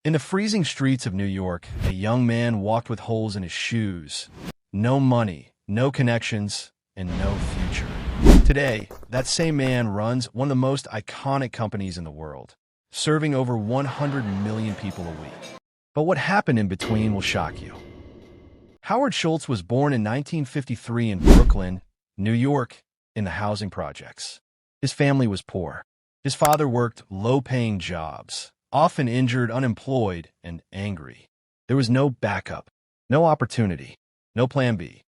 In the freezing streets of New York, a young man walked with holes in his shoes. No money, no connections, and no future. Today, that same man runs one of the most iconic companies in the world, serving over 100 million people a week. But what happened in between will shock you. Howard Schultz was born in 1953 in Brooklyn, New York, in the housing projects. His family was poor. His father worked low-paying jobs, often injured, unemployed, and angry. There was no backup, no opportunity, no plan B.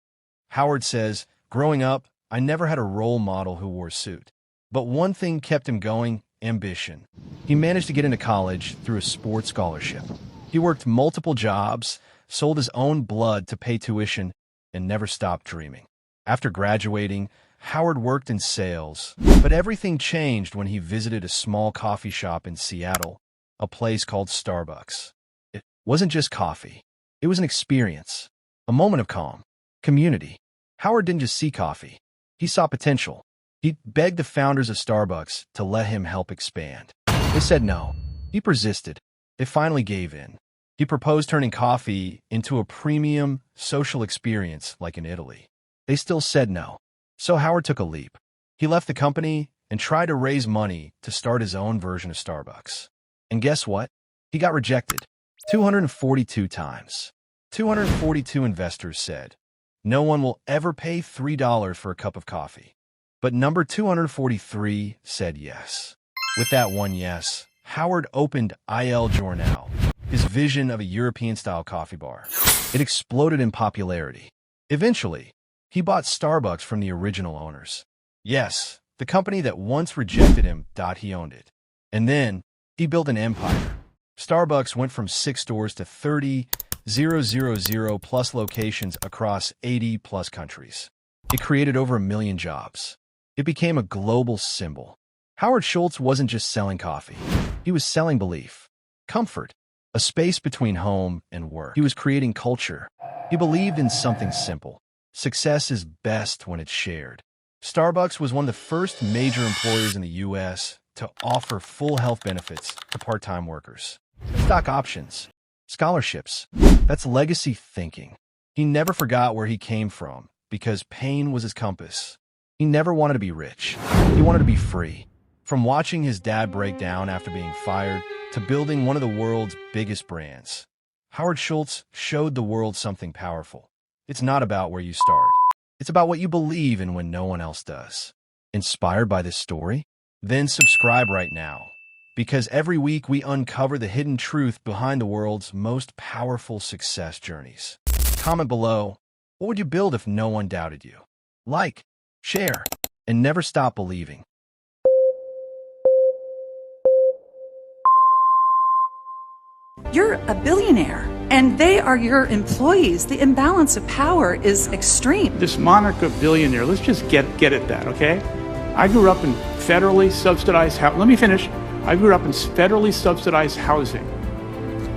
Howard says, "Growing up, I never had a role model who wore a suit. But one thing kept him going: ambition." He managed to get into college through a sports scholarship. He worked multiple jobs, sold his own blood to pay tuition, and never stopped dreaming. After graduating, Howard worked in sales, but everything changed when he visited a small coffee shop in Seattle, a place called Starbucks. It wasn't just coffee. It was an experience, a moment of calm, community. Howard didn't just see coffee. He saw potential. He begged the founders of Starbucks to let him help expand. They said no. He persisted. They finally gave in. He proposed turning coffee into a premium social experience like in Italy. They still said no. So Howard took a leap. He left the company and tried to raise money to start his own version of Starbucks. And guess what? He got rejected 242 times. 242 investors said, "No one will ever pay $3 for a cup of coffee." But number 243 said yes. With that one yes, Howard opened Il Giornale, his vision of a European-style coffee bar. It exploded in popularity. Eventually, he bought Starbucks from the original owners. Yes, the company that once rejected him thought he owned it. And then, he built an empire. Starbucks went from 6 stores to 30,000 plus locations across 80 plus countries. It created over 1 million jobs. It became a global symbol. Howard Schultz wasn't just selling coffee. He was selling belief, comfort, a space between home and work. He was creating culture. He believed in something simple. Success is best when it's shared. Starbucks was one of the first major employers in the U.S. to offer full health benefits to part-time workers. Stock options, scholarships. That's legacy thinking. He never forgot where he came from because pain was his compass. He never wanted to be rich. He wanted to be free. From watching his dad break down after being fired to building one of the world's biggest brands, Howard Schultz showed the world something powerful. It's not about where you start. It's about what you believe in when no one else does. Inspired by this story? Then subscribe right now, because every week we uncover the hidden truth behind the world's most powerful success journeys. Comment below, what would you build if no one doubted you? Like, share, and never stop believing. You're a billionaire, and they are your employees. The imbalance of power is extreme. This monarch of billionaire, let's just get at that, okay? I grew up in federally subsidized housing. Let me finish. I grew up in federally subsidized housing.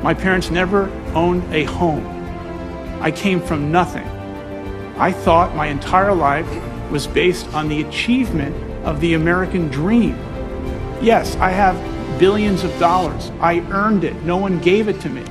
My parents never owned a home. I came from nothing. I thought my entire life was based on the achievement of the American dream. Yes, I have billions of dollars. I earned it. No one gave it to me.